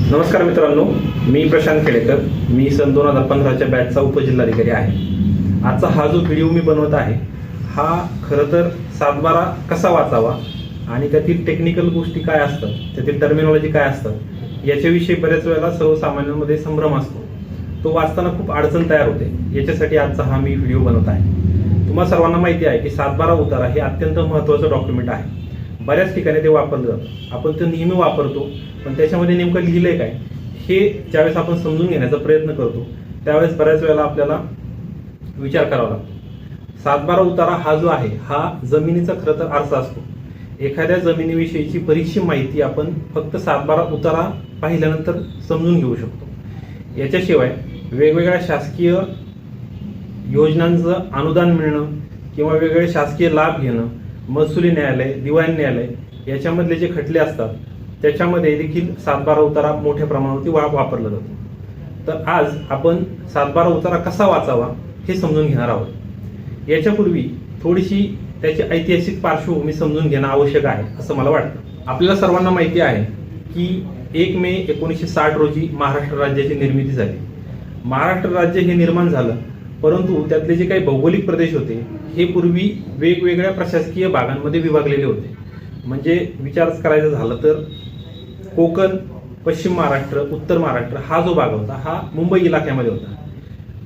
नमस्कार मित्रांनो, मी प्रशांत खेडेकर. मी सन 2015च्या बॅचचा उपजिल्हाधिकारी आहे. आजचा हा जो व्हिडिओ मी बनवत आहे हा खरं तर 7/12 कसा वाचावा आणि त्यातील टेक्निकल गोष्टी काय असतात, त्यातील टर्मिनॉलॉजी काय असतात याच्याविषयी बऱ्याच वेळेला सर्वसामान्यांमध्ये संभ्रम असतो. तो वाचताना खूप अडचण तयार होते. याच्यासाठी आजचा हा मी व्हिडिओ बनवत आहे. तुम्हाला सर्वांना माहिती आहे की 7/12 उतारा हे अत्यंत महत्त्वाचं डॉक्युमेंट आहे. बऱ्याच ठिकाणी ते वापरलं जातं. आपण ते नेहमी वापरतो, पण त्याच्यामध्ये नेमकं लिहिलंय काय हे ज्यावेळेस आपण समजून घेण्याचा प्रयत्न करतो त्यावेळेस बऱ्याच वेळेला आपल्याला विचार करावा लागतो. 7/12 उतारा हा जो आहे हा जमिनीचा खरं तर आरसा असतो. एखाद्या जमिनीविषयीची बरीचशी माहिती आपण फक्त 7/12 उतारा पाहिल्यानंतर समजून घेऊ शकतो. याच्याशिवाय वेगवेगळ्या शासकीय योजनांचं अनुदान मिळणं किंवा वेगवेगळे शासकीय लाभ घेणं, महसुली न्यायालय, दिवाणी न्यायालय याच्यामधले जे खटले असतात त्याच्यामध्ये देखील 7/12 उतारा मोठ्या प्रमाणावरती वापरला जातो. तर आज आपण 7/12 उतारा कसा वाचावा हे समजून घेणार आहोत. याच्यापूर्वी थोडीशी त्याची ऐतिहासिक पार्श्वभूमी समजून घेणं आवश्यक आहे असं मला वाटतं. आपल्याला सर्वांना माहिती आहे की 1 मे 1960 रोजी महाराष्ट्र राज्याची निर्मिती झाली. महाराष्ट्र राज्य हे निर्माण झालं, परंतु त्यातले जे काही भौगोलिक प्रदेश होते हे पूर्वी वेगवेगळ्या प्रशासकीय भागांमध्ये विभागलेले होते. म्हणजे विचार करायचा झालं तर कोकण, पश्चिम महाराष्ट्र, उत्तर महाराष्ट्र हा जो भाग होता हा मुंबई इलाक्यामध्ये होता.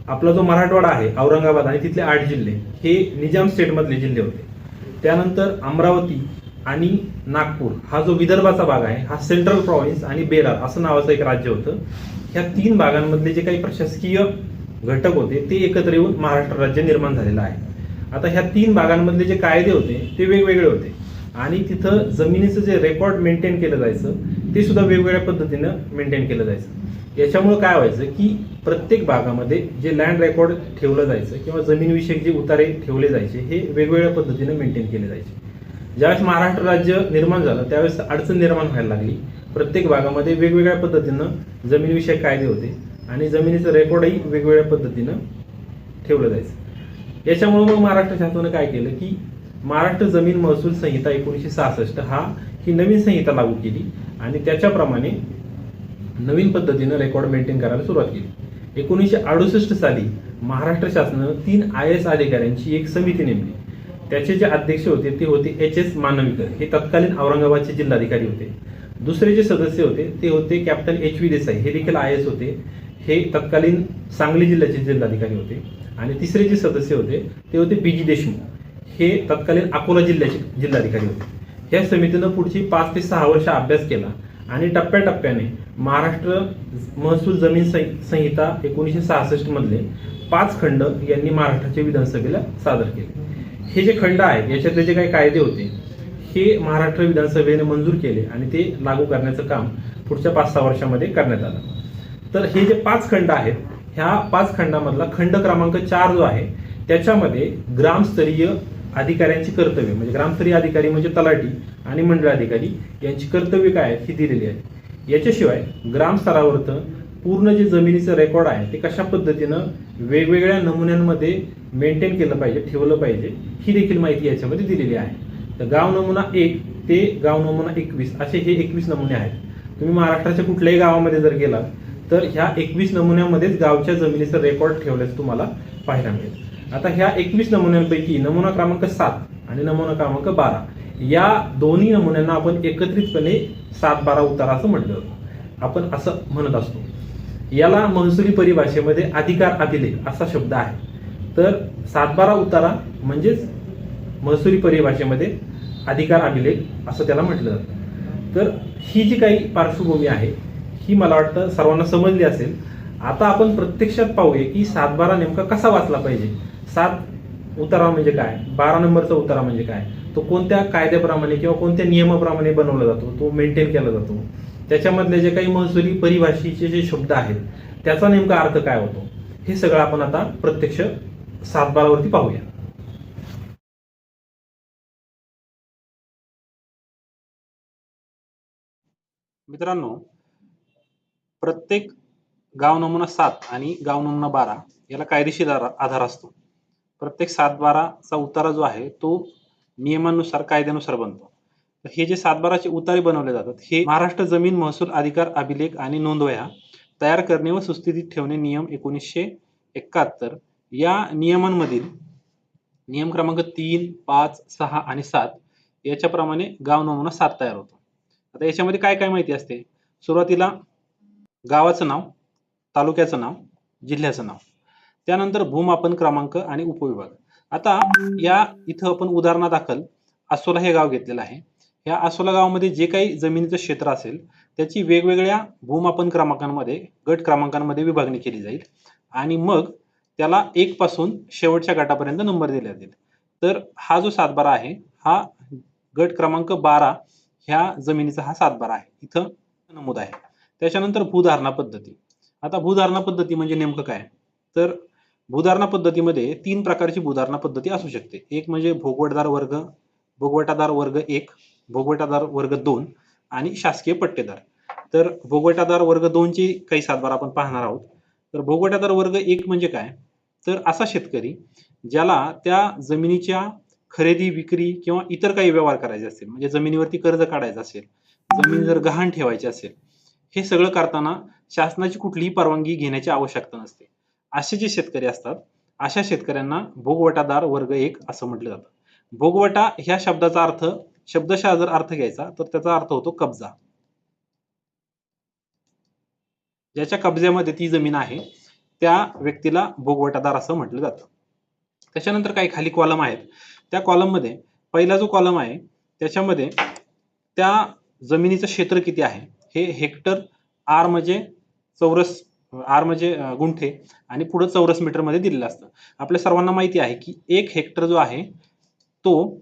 आपला जो मराठवाडा आहे, औरंगाबाद आणि तिथले 8 जिल्हे हे निजाम स्टेटमधले जिल्हे होते. त्यानंतर अमरावती आणि नागपूर हा जो विदर्भाचा भाग आहे हा सेंट्रल प्रॉव्हिन्स आणि बेरार असं नावाचं एक राज्य होतं. ह्या 3 भागांमधले जे काही प्रशासकीय घटक होते ते एकत्र येऊन महाराष्ट्र राज्य निर्माण झालेलं आहे. आता ह्या 3 भागांमधले जे कायदे होते ते वेगवेगळे होते आणि तिथं जमिनीचं जे रेकॉर्ड मेंटेन केलं जायचं ते सुद्धा वेगवेगळ्या पद्धतीनं मेंटेन केलं जायचं. याच्यामुळे काय व्हायचं की प्रत्येक भागामध्ये जे लँड रेकॉर्ड ठेवलं जायचं किंवा जमीनविषयक जे उतारे ठेवले जायचे हे वेगवेगळ्या पद्धतीनं मेंटेन केले जायचे. ज्यावेळेस महाराष्ट्र राज्य निर्माण झालं त्यावेळेस अडचण निर्माण व्हायला लागली. प्रत्येक भागामध्ये वेगवेगळ्या पद्धतीनं जमीनविषयक कायदे होते आणि जमिनीचं रेकॉर्डही वेगवेगळ्या पद्धतीनं ठेवलं जायचं. याच्यामुळे मग महाराष्ट्र शासनानं काय केलं की महाराष्ट्र जमीन महसूल संहिता 1966 ही नवीन संहिता लागू केली आणि त्याच्याप्रमाणे नवीन पद्धतीनं रेकॉर्ड मेंटेन करायला सुरुवात केली. 1968 साली महाराष्ट्र शासनानं 3 IAS अधिकाऱ्यांची एक समिती नेमली. त्याचे जे अध्यक्ष होते ते होते HS मानविकर, हे तत्कालीन औरंगाबादचे जिल्हाधिकारी होते. दुसरे जे सदस्य होते ते होते कॅप्टन HV देसाई, हे देखील IAS होते, हे तत्कालीन सांगली जिल्ह्याचे जिल्हाधिकारी होते. आणि तिसरे जे सदस्य होते ते होते BG देशमुख, हे तत्कालीन अकोला जिल्ह्याचे जिल्हाधिकारी होते. या समितीनं पुढची 5 ते 6 वर्ष अभ्यास केला आणि टप्प्याटप्प्याने महाराष्ट्र महसूल जमीन संहिता 1966 मधले 5 खंड यांनी महाराष्ट्राच्या विधानसभेला सादर केले. हे जे खंड आहेत याच्यातले जे काही कायदे होते हे महाराष्ट्र विधानसभेने मंजूर केले आणि ते लागू करण्याचं काम पुढच्या 5-6 वर्षामध्ये करण्यात आलं. तर हे जे 5 खंड आहेत ह्या 5 खंडामधला खंड क्रमांक 4 जो आहे त्याच्यामध्ये ग्रामस्तरीय अधिकाऱ्यांची कर्तव्य, म्हणजे ग्रामस्तरीय अधिकारी म्हणजे तलाठी आणि मंडळ अधिकारी यांची कर्तव्य काय आहेत ही दिलेली आहेत. याच्याशिवाय ग्रामस्तरावरचं पूर्ण जे जमिनीचं रेकॉर्ड आहे ते कशा पद्धतीनं वेगवेगळ्या नमुन्यांमध्ये मेंटेन केलं पाहिजे, ठेवलं पाहिजे ही देखील माहिती याच्यामध्ये दिलेली आहे. तर गाव नमुना 1 ते गाव नमुना 21 असे हे 21 नमुने आहेत. तुम्ही महाराष्ट्राच्या कुठल्याही गावामध्ये जर गेलात तर ह्या 21 नमुन्यामध्येच गावच्या जमिनीचं रेकॉर्ड ठेवल्याचं तुम्हाला पाहायला मिळेल. आता ह्या 21 नमुन्यांपैकी नमुना क्रमांक 7 आणि नमुना क्रमांक 12 या दोन्ही नमुन्यांना आपण एकत्रितपणे 7/12 उतारा असं म्हटलं जातं. आपण असं म्हणत असतो. याला महसुली परिभाषेमध्ये अधिकार अभिलेख असा शब्द आहे. तर 7/12 उतारा म्हणजेच महसुली परिभाषेमध्ये अधिकार अभिलेख असं त्याला म्हटलं जातं. तर ही जी काही पार्श्वभूमी आहे ही मला वाटतं सर्वांना समजली असेल. आता आपण प्रत्यक्षात पाहूया की 7/12 नेमका कसा वाचला पाहिजे. 7 उतारा म्हणजे काय, 12 नंबरचा उतारा म्हणजे काय, तो कोणत्या कायद्याप्रमाणे किंवा कोणत्या नियमाप्रमाणे बनवला जातो, तो मेंटेन केला जातो, त्याच्यामधले जे काही महसुली परिभाषेचे जे शब्द आहेत त्याचा नेमका अर्थ काय होतो हे सगळं आपण आता प्रत्यक्ष 7/12 वरती पाहूया. मित्रांनो, प्रत्येक गाव नमुना 7 आणि गाव नमुना 12 याला कायदेशीर आधार असतो. प्रत्येक 7/12 चा उतारा जो आहे तो नियमानुसार कायद्यानुसार बनतो. तर हे जे सातबाराचे उतारे बनवले जातात हे महाराष्ट्र जमीन महसूल अधिकार अभिलेख आणि नोंदवह्या तयार करणे व सुस्थितीत ठेवणे नियम 1971 या नियमांमधील नियम क्रमांक 3, 5, 6 आणि 7 याच्याप्रमाणे गाव नमुना 7 तयार होतो. आता याच्यामध्ये काय काय माहिती असते? सुरुवातीला गावाचं नाव, तालुक्याचं नाव, जिल्ह्याचं नाव, त्यानंतर भूमापन क्रमांक आणि उपविभाग. आता या इथं आपण उदाहरणादाखल आसोला हे गाव घेतलेलं आहे. या आसोला गावामध्ये जे काही जमिनीचं क्षेत्र असेल त्याची वेगवेगळ्या भूमापन क्रमांकांमध्ये गट क्रमांकांमध्ये विभागणी केली जाईल आणि मग त्याला 1 पासून शेवटच्या गटापर्यंत नंबर दिले जातील. तर हा जो सातबारा आहे हा गट क्रमांक 12 ह्या जमिनीचा हा सातबारा आहे. इथं नमूद आहे. त्याच्यानंतर भूधारणा पद्धती. आता भूधारणा पद्धती म्हणजे नेमकं काय? तर भूधारणा पद्धतीमध्ये 3 प्रकारची भूधारणा पद्धती असू शकते. एक म्हणजे भोगवटदार वर्ग, भोगवटादार वर्ग 1, भोगवटादार वर्ग 2 आणि शासकीय पट्टेदार. तर भोगवटादार वर्ग 2 ची काही सातबारा आपण पाहणार आहोत. तर भोगवटादार वर्ग 1 म्हणजे काय? तर असा शेतकरी ज्याला त्या जमिनीच्या खरेदी, विक्री किंवा इतर काही व्यवहार करायचे असतील, म्हणजे जमिनीवरती कर्ज काढायचं असेल, जमीन जर गहाण ठेवायची असेल, हे सगळं करताना शासनाची कुठलीही परवानगी घेण्याची आवश्यकता नसते. असे जे शेतकरी असतात, अशा शेतकऱ्यांना भोगवटादार वर्ग 1 असं म्हटलं जातं. भोगवटा ह्या शब्दाचा अर्थ शब्दशः जर अर्थ घ्यायचा तर त्याचा अर्थ होतो कब्जा. ज्याच्या कब्ज्यामध्ये ती जमीन आहे त्या व्यक्तीला भोगवटादार असं म्हटलं जातं. त्याच्यानंतर काही खाली कॉलम आहेत. त्या कॉलम मध्ये पहिला जो कॉलम आहे त्याच्यामध्ये त्या जमिनीचं क्षेत्र किती आहे हे हेक्टर, आर म्हणजे चौरस, आर म्हणजे गुंठे आणि पुढे चौरस मीटर मध्ये दिलेलं असतं. आपल्या सर्वांना माहिती आहे की 1 हेक्टर जो आहे तो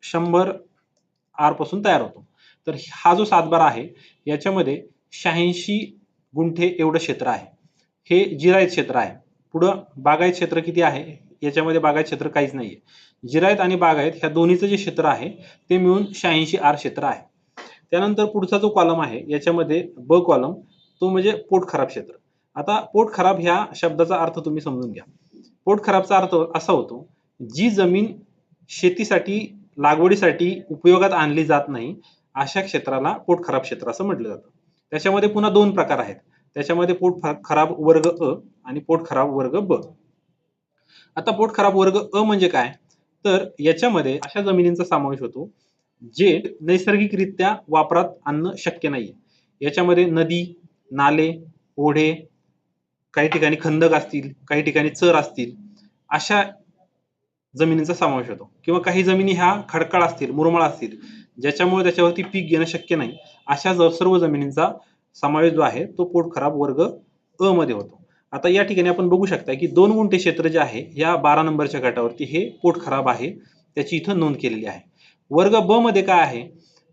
100 आर पासून तयार होतो. तर हा जो सातबारा आहे याच्यामध्ये 86 गुंठे एवढं क्षेत्र आहे. हे जिरायत क्षेत्र आहे. पुढं बागायत क्षेत्र किती आहे? याच्यामध्ये बागायत क्षेत्र काहीच नाहीये. जिरायत आणि बागायत ह्या दोन्हीचं जे क्षेत्र आहे ते मिळून 86 आर क्षेत्र आहे. त्यानंतर पुढचा जो कॉलम आहे याच्यामध्ये ब कॉलम तो म्हणजे पोट खराब क्षेत्र. आता पोट खराब ह्या शब्दाचा अर्थ तुम्ही समजून घ्या. पोट खराबचा अर्थ असा होतो जी जमीन शेतीसाठी लागवडीसाठी उपयोगात आणली जात नाही अशा क्षेत्राला पोट खराब क्षेत्र असं म्हटलं जातं. त्याच्यामध्ये पुन्हा 2 प्रकार आहेत. त्याच्यामध्ये पोट खराब वर्ग अ आणि पोट खराब वर्ग ब. आता पोट खराब वर्ग अ म्हणजे काय? तर याच्यामध्ये अशा जमिनींचा समावेश होतो जे नैसर्गिकरित्या वापरात आणणं शक्य नाहीये. याच्यामध्ये नदी, नाले, ओढे, काही ठिकाणी खंदक असतील, काही ठिकाणी चर असतील, अशा जमिनींचा समावेश होतो. किंवा काही जमिनी ह्या खडकाळ असतील, मुरमाळ असतील, ज्याच्यामुळे त्याच्यावरती पीक घेणं शक्य नाही. अशा सर्व जमिनींचा समावेश जो आहे तो पोट खराब वर्ग अ मध्ये होतो. आता या ठिकाणी आपण बघू शकता की 2 गुंठे क्षेत्र जे आहे या 12 नंबरच्या गटावरती हे पोट खराब आहे. त्याची इथं नोंद केलेली आहे. वर्ग ब मध्ये काय आहे?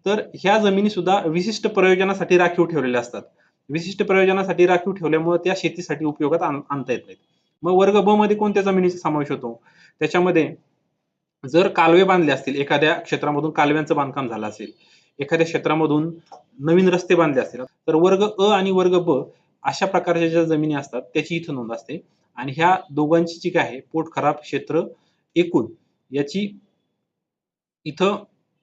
तर ह्या जमिनी सुद्धा विशिष्ट प्रयोजनासाठी राखीव ठेवलेल्या असतात. विशिष्ट प्रयोजनासाठी राखीव ठेवल्यामुळे त्या शेतीसाठी उपयोगात आणता येत नाहीत. मग वर्ग ब मध्ये कोणत्या जमिनीचा समावेश होतो? त्याच्यामध्ये जर कालवे बांधले असतील, एखाद्या क्षेत्रामधून कालव्यांचं बांधकाम झालं असेल, एखाद्या क्षेत्रामधून नवीन रस्ते बांधले असतील, तर वर्ग अ आणि वर्ग ब अशा प्रकारच्या ज्या जमिनी असतात त्याची इथं नोंद असते. आणि ह्या दोघांची जी काय आहे पोट खराब क्षेत्र एकूण याची इथं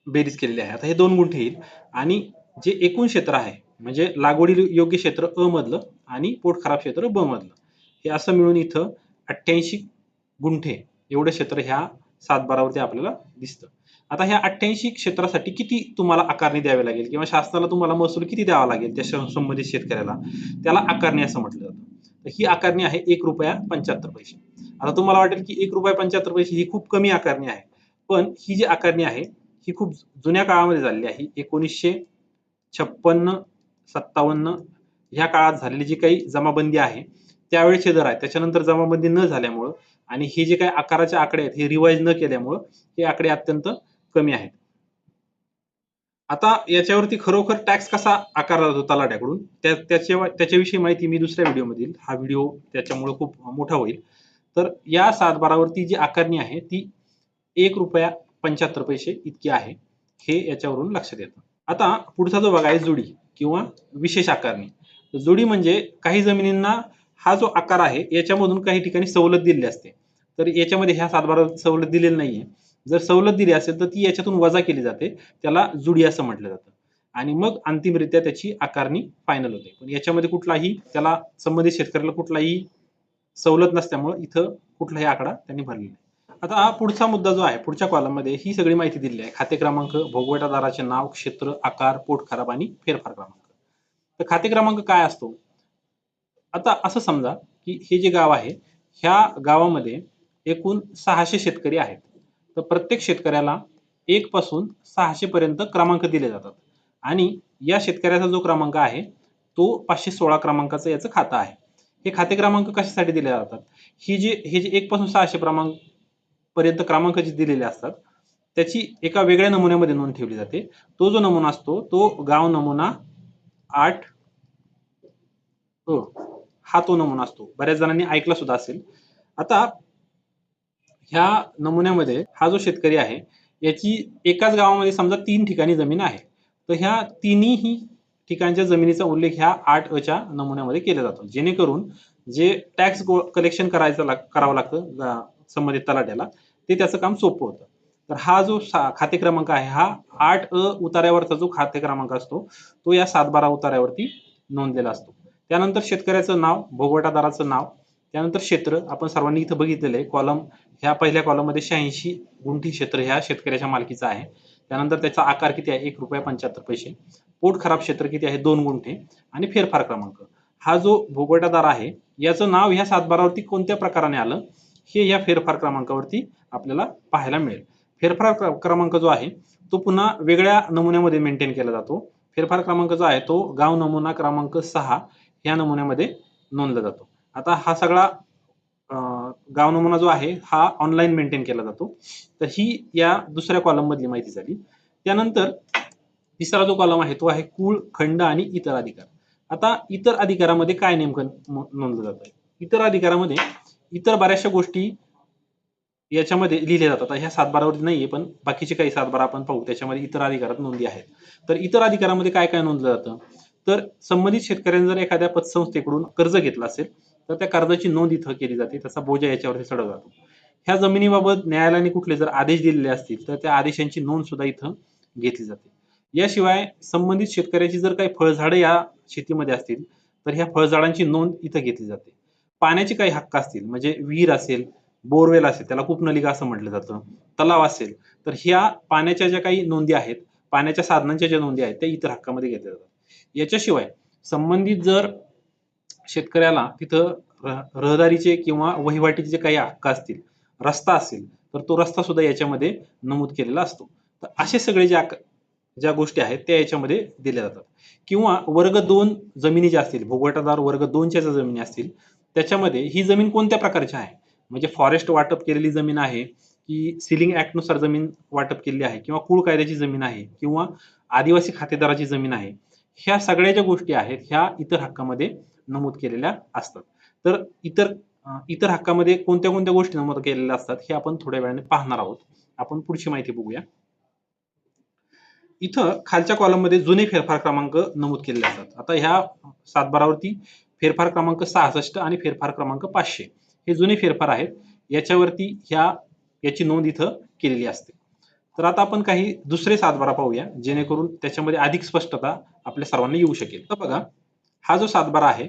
बेरीज केलेली आहे. आता हे 2 गुंठे येईल आणि जे एकूण क्षेत्र आहे म्हणजे लागवडी योग्य क्षेत्र अ मधलं आणि पोट खराब क्षेत्र ब मधलं हे असं मिळून इथं 88 गुंठे एवढं क्षेत्र ह्या सातबारावरती आपल्याला दिसतं. आता ह्या 88 क्षेत्रासाठी किती तुम्हाला आकारणी द्यावी लागेल किंवा शासनाला तुम्हाला महसूल किती द्यावा लागेल त्या संबंधित शेतकऱ्याला, त्याला आकारणी असं म्हटलं जातं. तर ही आकारणी आहे ₹1.75. आता तुम्हाला वाटेल की ₹1.75 ही खूप कमी आकारणी आहे. पण ही जी आकारणी आहे ही खूप जुन्या काळामध्ये झालेली आहे. 1956, 57 ह्या काळात झालेली जी काही जमाबंदी आहे त्यावेळेचे दर आहेत. त्याच्यानंतर जमाबंदी न झाल्यामुळं आणि हे जे काही आकाराचे आकडे आहेत हे रिवाइज न केल्यामुळं हे आकडे अत्यंत कमी आहेत. आता याच्यावरती खरोखर टॅक्स कसा आकारला जातो तलाठ्याकडून त्याच्याविषयी माहिती मी दुसऱ्या व्हिडिओमध्ये देईल. हा व्हिडिओ त्याच्यामुळे खूप मोठा होईल. तर या सातबारावरती जी आकारणी आहे ती ₹1.75 इतकी आहे. हे याच्यावरून लक्षात येतं. आता पुढचा जो भाग आहे जुडी किंवा विशेष आकारणी. जुडी म्हणजे काही जमिनींना हा जो आकार आहे याच्यामधून काही ठिकाणी सवलत दिलेली असते. तर याच्यामध्ये ह्या सातबारावरती सवलत दिलेली नाहीये. जर सवलत दिली असेल तर ती याच्यातून वजा केली जाते, त्याला जुडी असं म्हटलं जातं आणि मग अंतिमरित्या त्याची आकारणी फायनल होते. पण याच्यामध्ये कुठलाही त्याला संबंधित शेतकऱ्याला कुठलाही सवलत नसल्यामुळे इथं कुठलाही आकडा त्यांनी भरलेला नाही. आता हा पुढचा मुद्दा जो आहे, पुढच्या कॉलममध्ये ही सगळी माहिती दिलेली आहे. खाते क्रमांक, भोगवटादाराचे नाव, क्षेत्र, आकार, पोट खराब आणि फेरफार क्रमांक. तर खाते क्रमांक काय असतो? आता असं समजा की हे जे गाव आहे, ह्या गावामध्ये एकूण 600 शेतकरी आहेत. तर प्रत्येक शेतकऱ्याला 1 पासून 600 पर्यंत क्रमांक दिले जातात आणि या शेतकऱ्याचा जो क्रमांक आहे तो 516 क्रमांकाचं याचं खातं आहे. हे खाते क्रमांक कशासाठी दिले जातात? हे जे 1 पासून 600 पर्यंत क्रमांक जे दिलेले असतात त्याची एका वेगळ्या नमुन्यामध्ये नोंद ठेवली जाते. तो जो नमुना असतो तो गाव नमुना 8 हा तो नमुना असतो. बऱ्याच जणांनी ऐकला सुद्धा असेल. आता ह्या नमुन्यामध्ये हा जो शेतकरी आहे याची एकाच गावामध्ये समजा 3 ठिकाणी जमीन आहे. तर ह्या तिन्ही ठिकाणच्या जमिनीचा उल्लेख ह्या 8 च्या नमुन्यामध्ये केला जातो. जेणेकरून जे टॅक्स कलेक्शन करावं लागतं संबंधित तलाठ्याला ते त्याचं काम सोपं होतं. तर हा जो खाते क्रमांक आहे हा 8 उतार्यावरचा जो खाते क्रमांक असतो तो या 712 उतार्यावरती नोंदलेला असतो. त्यानंतर शेतकऱ्याचं नाव, भोगवटादाराचं नाव, त्यानंतर क्षेत्र आपण सर्वांनी इथं बघितलेलं आहे. कॉलम ह्या पहिल्या कॉलममध्ये 86 गुंठी क्षेत्र ह्या शेतकऱ्याच्या मालकीचं आहे. त्यानंतर त्याचा आकार किती आहे? ₹1.75. पोट खराब क्षेत्र किती आहे? 2 गुंठे आणि फेरफार क्रमांक. हा जो भोगवटादार आहे याचं नाव ह्या 712 वरती कोणत्या प्रकाराने आलं हे या फेरफार क्रमांकावरती आपल्याला पाहायला मिळेल. फेरफार क्रमांक जो आहे तो पुन्हा वेगळ्या नमुन्यामध्ये मेंटेन केला जातो. फेरफार क्रमांक जो आहे तो गाव नमुना क्रमांक 6 या नमुन्यामध्ये नोंदला जातो. आता हा सगळा गाव नमुना जो आहे हा ऑनलाईन मेंटेन केला जातो. तर ही या दुसऱ्या कॉलम मधली माहिती झाली. त्यानंतर तिसरा जो कॉलम आहे तो आहे कुळ, खंड आणि इतर अधिकार. आता इतर अधिकारामध्ये काय नेमकं नोंदलं जातं? इतर अधिकारामध्ये इतर बऱ्याचशा गोष्टी याच्यामध्ये लिहिले जातात. ह्या 712 वरती नाहीये पण बाकीचे काही 712 आपण पाहू त्याच्यामध्ये इतर अधिकारात नोंदी आहेत. तर इतर अधिकारामध्ये काय काय नोंदलं जातं? तर संबंधित शेतकऱ्यांनी जर एखाद्या पतसंस्थेकडून कर्ज घेतलं असेल तर त्या कर्जाची नोंद इथं केली जाते. त्याचा बोजा याच्यावरती चढवला जातो. ह्या जमिनीबाबत न्यायालयाने कुठले जर आदेश दिलेले असतील तर त्या आदेशांची नोंद सुद्धा इथं घेतली जाते. याशिवाय संबंधित शेतकऱ्याची जर काही फळझाडे या शेतीमध्ये असतील तर ह्या फळझाडांची नोंद इथं घेतली जाते. पाण्याचे काही हक्क असतील म्हणजे विहीर असेल, बोरवेल असेल, त्याला कूपनलिका असं म्हटलं जातं, तलाव असेल, तर ह्या पाण्याच्या ज्या काही नोंदी आहेत, पाण्याच्या साधनांच्या ज्या नोंदी आहेत त्या इतर हक्कामध्ये घेतल्या जातात. याच्याशिवाय संबंधित जर शेतकऱ्याला तिथं रहदारीचे किंवा वहिवाटीचे जे काही हक्क असतील, रस्ता असेल, तर तो रस्ता सुद्धा याच्यामध्ये नमूद केलेला असतो. तर असे सगळे ज्या गोष्टी आहेत त्या याच्यामध्ये दिल्या जातात. किंवा वर्ग 2 जमिनी ज्या असतील, भोगवटादार वर्ग 2 च्या ज्या जमिनी असतील, त्याच्यामध्ये ही जमीन कोणत्या प्रकारची आहे? म्हणजे फॉरेस्ट वाटप केलेली जमीन आहे, की सिलिंग ऍक्ट नुसार जमीन वाटप केलेली आहे, किंवा कुळ कायद्याची जमीन आहे, किंवा आदिवासी खातेदाराची जमीन आहे. ह्या सगळ्या ज्या गोष्टी आहेत ह्या इतर हक्कामध्ये नमूद केलेल्या असतात. तर इतर हक्कामध्ये कोणत्या कोणत्या गोष्टी नमूद केलेल्या असतात हे आपण थोड्या वेळाने पाहणार आहोत. आपण पुढची माहिती बघूया. इथं खालच्या कॉलममध्ये जुने फेरफार क्रमांक नमूद केलेले असतात. आता ह्या 712 वरती फेरफार क्रमांक 66 आणि फेरफार क्रमांक 500 हे जुने फेरफार आहेत. याच्यावरती याची नोंद इथं केलेली असते. तर आता आपण काही दुसरे 712 पाहूया जेणेकरून त्याच्यामध्ये अधिक स्पष्टता आपल्या सर्वांना येऊ शकेल. तर बघा, हा जो 712 आहे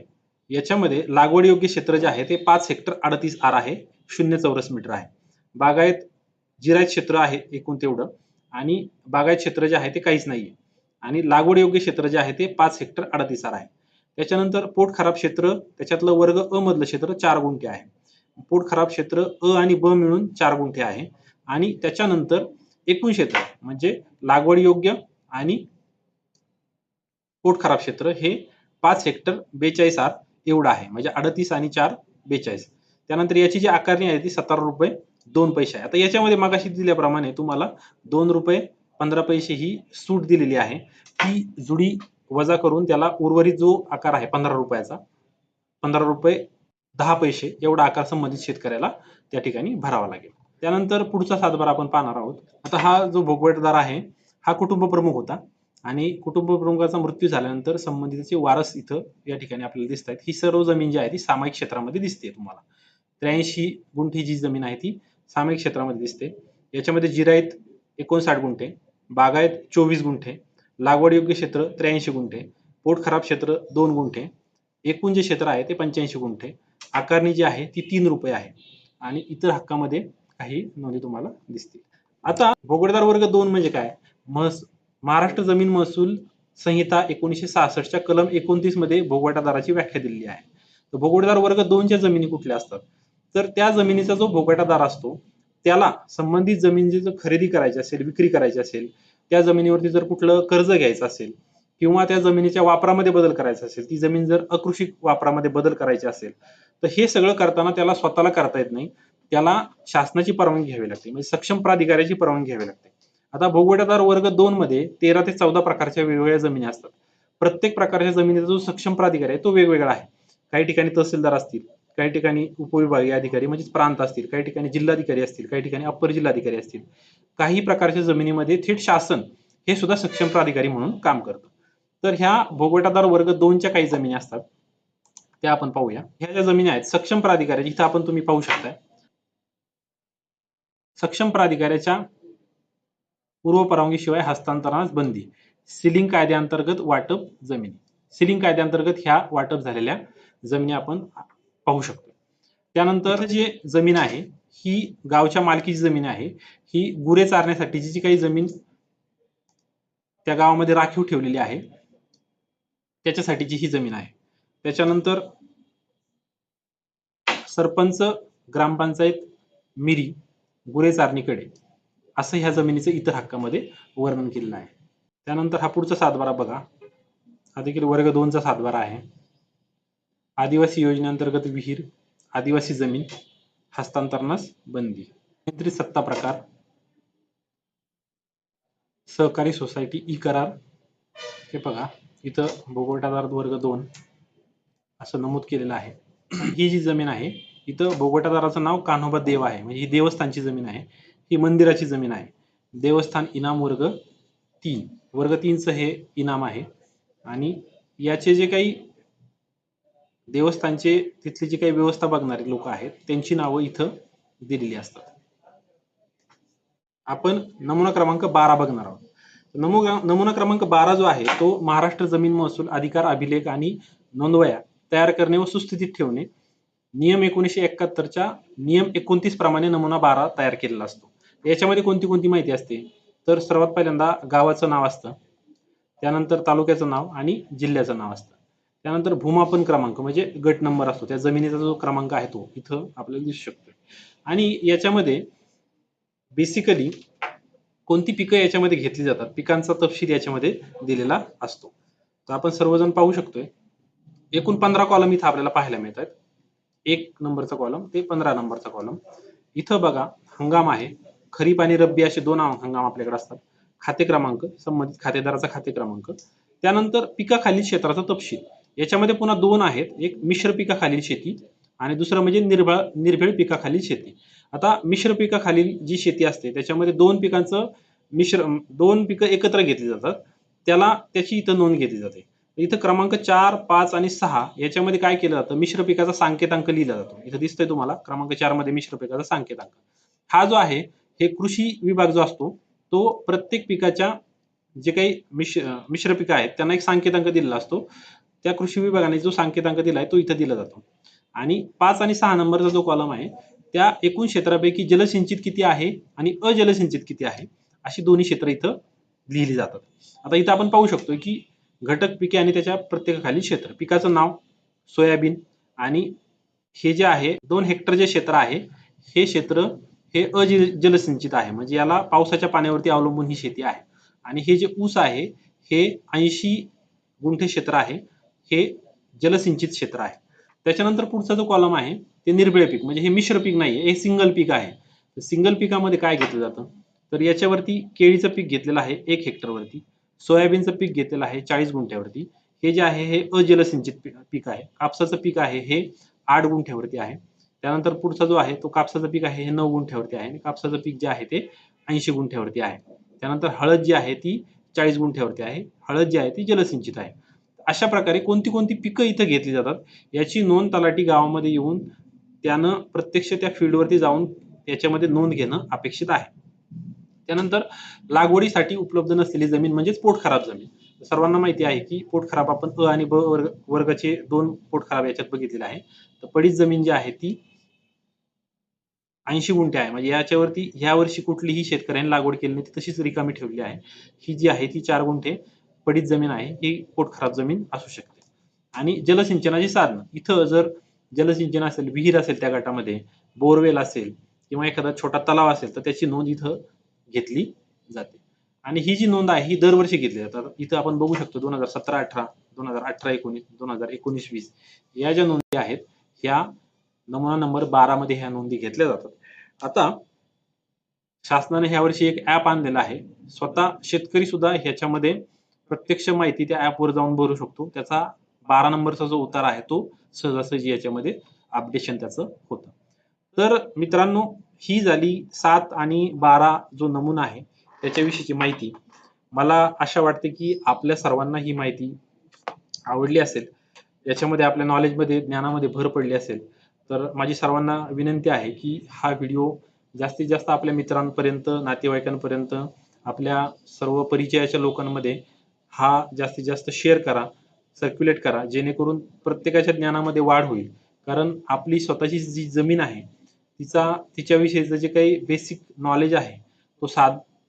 याच्यामध्ये लागवड योग्य क्षेत्र जे आहे ते 5 हेक्टर 38 आर आहे, 0 चौरस मीटर आहे. बागायत जिरायत क्षेत्र आहे एकूण तेवढं आणि बागायत क्षेत्र जे आहे ते काहीच नाहीये. आणि लागवड योग्य क्षेत्र जे आहे ते 5 हेक्टर 38 आर आहे. त्याच्यानंतर पोट खराब क्षेत्र त्याच्यातलं वर्ग अ मधलं क्षेत्र 4 गुंठे आहे. पोट खराब क्षेत्र अ आणि ब मिळून 4 गुंठे आहे. आणि त्याच्यानंतर एकूण क्षेत्र म्हणजे लागवड योग्य आणि पोट खराब क्षेत्र हे 5 हेक्टर 42 आर एवढं आहे. म्हणजे 38 आणि 4 42. त्यानंतर याची जी आकारणी आहे ती ₹17.02 आहे. आता याच्यामध्ये मगाशी दिल्याप्रमाणे तुम्हाला ₹2.15 ही सूट दिलेली आहे. ती जुडी वजा करून त्याला उर्वरित जो आकार आहे ₹15चा ₹15.10 एवढा आकार संबंधित शेतकऱ्याला त्या ठिकाणी भरावा लागेल. त्यानंतर पुढचा 712 आपण पाहणार आहोत. आता हा जो भोगवटदार आहे हा कुटुंब प्रमुख होता आणि कुटुंब प्रमुखाचा मृत्यू झाल्यानंतर संबंधितचे वारस इथं या ठिकाणी आपल्याला दिसत आहेत. ही सर्व जमीन जी आहे ती सामायिक क्षेत्रामध्ये दिसते तुम्हाला. 83 गुंठी जी जमीन आहे ती सामायिक क्षेत्रामध्ये दिसते. याच्यामध्ये जिरायत 59 गुंठे, बागायत 24 गुंठे, लागवड योग्य क्षेत्र 83 गुंठे, पोट खराब क्षेत्र 2 गुंठे, एकूण जे क्षेत्र आहे ते 85 गुंठे, आकारणी जी आहे ती ₹3 आहे आणि इतर हक्कामध्ये काही नोंदी तुम्हाला दिसतील. आता भोगवटेदार वर्ग 2 म्हणजे काय? महाराष्ट्र जमीन महसूल संहिता 1966च्या कलम 29 मध्ये भोगवटादाराची व्याख्या दिलेली आहे. तर भोगवटेदार वर्ग 2 च्या जमिनी कुठल्या असतात? तर त्या जमिनीचा जो भोगवटादार असतो त्याला संबंधित जमीन जर खरेदी करायची असेल, विक्री करायची असेल, त्या जमिनीवरती जर कुठलं कर्ज घ्यायचं असेल किंवा त्या जमिनीच्या वापरामध्ये बदल करायचा असेल, ती जमीन जर अकृषी वापरामध्ये बदल करायची असेल, तर हे सगळं करताना त्याला स्वतःला करता येत नाही. त्याला शासनाची परवानगी घ्यावी लागते, म्हणजे सक्षम प्राधिकाऱ्याची परवानगी घ्यावी लागते. आता भोगवटेदार वर्ग 2 मध्ये 13 ते 14 प्रकारच्या वेगवेगळ्या जमिनी असतात. प्रत्येक प्रकारच्या जमिनीचा जो सक्षम प्राधिकारी आहे तो वेगवेगळा आहे. काही ठिकाणी तहसीलदार असतील, काही ठिकाणी उपविभागीय अधिकारी म्हणजे प्रांत असतील, काही ठिकाणी जिल्हाधिकारी असतील, काही ठिकाणी अप्पर जिल्हाधिकारी असतील. काही प्रकारच्या जमिनीमध्ये थेट शासन हे सुद्धा सक्षम प्राधिकारी म्हणून काम करतं. तर ह्या भोगवटादार वर्ग 2 च्या काही जमिनी असतात त्या आपण पाहूया. ह्या ज्या जमिनी आहेत सक्षम प्राधिकारी, इथं आपण तुम्ही पाहू शकताय सक्षम प्राधिकाऱ्याच्या पूर्व परवानगीशिवाय हस्तांतरणास बंदी. सीलिंग कायद्याअंतर्गत वाटप जमिनी. सीलिंग कायद्याअंतर्गत ह्या वाटप झालेल्या जमिनी आपण पाहू शकतो. त्यानंतर जी जमीन आहे ही गावच्या मालकीची जमीन आहे. ही गुरे चारण्यासाठीची जी काही जमीन त्या गावामध्ये राखीव ठेवलेली आहे त्याच्यासाठीची ही जमीन आहे. त्याच्यानंतर सरपंच, ग्रामपंचायत, मिरी, गुरे चारणीकडे असं ह्या जमिनीचं इतर हक्कामध्ये वर्णन केलेलं आहे. त्यानंतर हा पुढचा 7/12 बघा. हा देखील वर्ग 2 चा 7/12 आहे. आदिवासी योजनेअंतर्गत विहीर, आदिवासी जमीन हस्तांतरणास बंदी. नियंत्रित सत्ता प्रकार, सहकारी सोसायटी, ई करार. हे बघा इथं भोगवटादार वर्ग 2 असं नमूद केलेलं आहे. ही जी जमीन आहे इथं भोगवटादाराचं नाव कान्होबा देव आहे, म्हणजे ही देवस्थानची जमीन आहे. ही मंदिराची जमीन आहे. देवस्थान इनाम वर्ग 3. वर्ग 3चं हे इनाम आहे आणि याचे जे काही देवस्थानचे तिथली जी काही व्यवस्था बघणारे लोक आहेत त्यांची नावं इथं दिलेली असतात. आपण नमुना क्रमांक 12 बघणार आहोत. नमुना क्रमांक 12 जो आहे तो महाराष्ट्र जमीन महसूल अधिकार अभिलेख आणि नोंदवह्या तयार करणे व सुस्थितीत ठेवणे नियम 1971च्या नियम 29 प्रमाणे नमुना 12 तयार केलेला असतो. याच्यामध्ये कोणती कोणती माहिती असते? तर सर्वात पहिल्यांदा गावाचं नाव असतं, त्यानंतर तालुक्याचं नाव आणि जिल्ह्याचं नाव असतं. त्यानंतर भूमापन क्रमांक म्हणजे गट नंबर असतो, त्या जमिनीचा जो क्रमांक आहे तो इथं आपल्याला दिसू शकतो. आणि याच्यामध्ये बेसिकली कोणती पिकं याच्यामध्ये घेतली जातात पिकांचा तपशील याच्यामध्ये दिलेला असतो. तर आपण सर्वजण पाहू शकतोय एकूण 15 कॉलम इथं आपल्याला पाहायला मिळतात. 1 नंबरचा कॉलम ते 15 नंबरचा कॉलम. इथं बघा हंगाम आहे, खरीप आणि रब्बी असे 2 हंगाम आपल्याकडे असतात. खाते क्रमांक, संबंधित खातेदाराचा खाते क्रमांक, त्यानंतर पिकाखालील क्षेत्राचा तपशील. याच्यामध्ये पुन्हा 2 आहेत, एक मिश्र पिकाखालील शेती आणि दुसरं म्हणजे निर्भेळ पिकाखालील शेती. आता मिश्र पिकाखालील जी शेती असते त्याच्यामध्ये 2 पिकांचं दोन पिकं एकत्र घेतली जातात, त्याची इथं नोंद घेतली जाते. इथं क्रमांक 4, 5 आणि 6 याच्यामध्ये काय केलं जातं, मिश्र पिकाचा सांकेतांक लिहिला जातो. इथं दिसतंय तुम्हाला क्रमांक 4 मध्ये मिश्र पिकाचा सांकेतांक. हा जो आहे हे कृषी विभाग जो असतो तो प्रत्येक पिकाच्या जे काही मिश्र पिकं आहेत त्यांना एक सांकेतांक दिलेला असतो. त्या कृषी विभागाने जो सांकेतांक दिलाय तो इथं दिला जातो. आणि 5 आणि 6 नंबरचा जो कॉलम आहे त्या एकूण क्षेत्रापैकी जलसिंचित किती आहे आणि अजलसिंचित किती आहे अशी दोन्ही क्षेत्र इथं लिहिली जातात. आता इथं आपण पाहू शकतो की घटक पिके आणि त्याच्या प्रत्येकाखाली क्षेत्र. पिकाचं नाव सोयाबीन आणि हे जे आहे 2 हेक्टर जे क्षेत्र आहे हे क्षेत्र हे अजलसिंचित आहे, म्हणजे याला पावसाच्या पाण्यावरती अवलंबून ही शेती आहे. आणि हे जे ऊस आहे हे 80 गुंठे क्षेत्र आहे, हे जलसिंचित क्षेत्र आहे. त्याच्यानंतर पुढचा जो कॉलम आहे ते निर्भेळ पीक, म्हणजे हे मिश्र पीक नाहीये, हे सिंगल पीक आहे. सिंगल पिकामध्ये काय घेतलं जातं तर याच्यावरती केळीचं पीक घेतलेलं आहे 1 हेक्टरवरती, सोयाबीनचं पीक घेतलेलं आहे 40 गुंठ्यावरती. हे जे आहे हे अजलसिंचित पीक आहे. कापसाचं पीक आहे हे 8 गुंठ्यावरती आहे. त्यानंतर पुढचा जो आहे तो कापसाचं पीक आहे हे 9 गुंठ्यावरती आहे आणि कापसाचं पीक जे आहे ते 80 गुंठ्यावरती आहे. त्यानंतर हळद जी आहे ती 40 गुंठ्यावरती आहे. हळद जी आहे ती जलसिंचित आहे. अशा प्रकारे कोणती कोणती पिकं इथं घेतली जातात याची नोंद तलाठी गावामध्ये येऊन त्यानं प्रत्यक्ष त्या फील्डवरती जाऊन याच्यामध्ये नोंद घेणं अपेक्षित आहे. त्यानंतर लागवडीसाठी उपलब्ध नसलेली जमीन म्हणजेच पोटखराब जमीन. सर्वांना माहिती आहे की पोटखराब आपण अ आणि ब वर्गाचे 2 पोटखराब याच्यात बघितलेले आहे. तर पडीत जमीन जी आहे ती 80 गुंठे आहे. म्हणजे याच्यावरती ह्या वर्षी कुठलीही शेतकऱ्यांनी लागवड केली नाही, ती तशीच रिकामी ठेवली आहे. ही जी आहे ती 4 गुंठे पडीत जमीन आहे. ही पोटखराब जमीन असू शकते. आणि जलसिंचनाची साधनं. इथं जर जलसिंचन असेल, विहीर असेल त्या गटामध्ये, बोरवेल असेल किंवा एखादा छोटा तलाव असेल, तर त्याची नोंद इथं घेतली जाते. आणि ही जी नोंद आहे ही दरवर्षी घेतली जाते. इथं आपण बघू शकतो 2017-18, 2018-19, 2019-20 या ज्या नोंदी आहेत ह्या नमुना नंबर 12 मध्ये ह्या नोंदी घेतल्या जातात. आता शासनाने ह्या वर्षी एक ऍप आणलेलं आहे. स्वतः शेतकरी सुद्धा ह्याच्यामध्ये प्रत्यक्ष माहिती त्या ऍपवर जाऊन भरू शकतो. त्याचा 12 नंबरचा जो उतारा आहे तो सहजासहजी याच्यामध्ये अपडेशन त्याचं होतं. तर मित्रांनो, ही झाली 7 आणि 12 जो नमुना आहे त्याच्याविषयीची माहिती. मला आशा वाटते की आपल्या सर्वांना ही माहिती आवडली असेल. याच्यामध्ये आपल्या नॉलेजमध्ये, ज्ञानामध्ये भर पडली असेल. तर माझी सर्वांना विनंती आहे की हा व्हिडिओ जास्तीत जास्त आपल्या मित्रांपर्यंत, नातेवाईकांपर्यंत, आपल्या सर्व परिचयाच्या लोकांमध्ये हा जास्तीत जास्त शेअर करा, सर्क्युलेट करा, जेणेकरून प्रत्येकाच्या ज्ञानामध्ये वाढ होईल. कारण आपली स्वतःची जी जमीन आहे तिच्याविषयीचं जे काही बेसिक नॉलेज आहे तो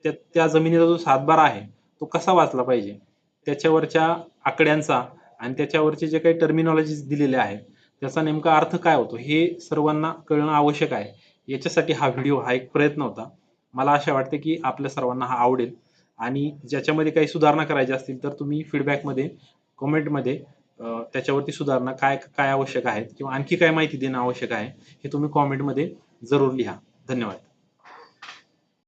त्या जमिनीचा जो सातबारा आहे तो कसा वाचला पाहिजे, त्याच्यावरच्या आकड्यांचा आणि त्याच्यावरचे जे काही टर्मिनॉलॉजीज दिलेले आहेत त्याचा नेमका अर्थ काय होतो हे सर्वांना कळणं आवश्यक आहे. याच्यासाठी हा व्हिडिओ हा एक प्रयत्न होता. मला आशा वाटते की आपल्या सर्वांना हा आवडेल. आणि ज्याच्यामध्ये काही सुधारणा करायची असतील तर तुम्ही फीडबॅकमध्ये, कमेंटमध्ये त्याच्यावरती सुधारणा काय काय आवश्यक आहेत किंवा आणखी काय माहिती देणं आवश्यक आहे हे तुम्ही कॉमेंटमध्ये जरूर लिहा. धन्यवाद.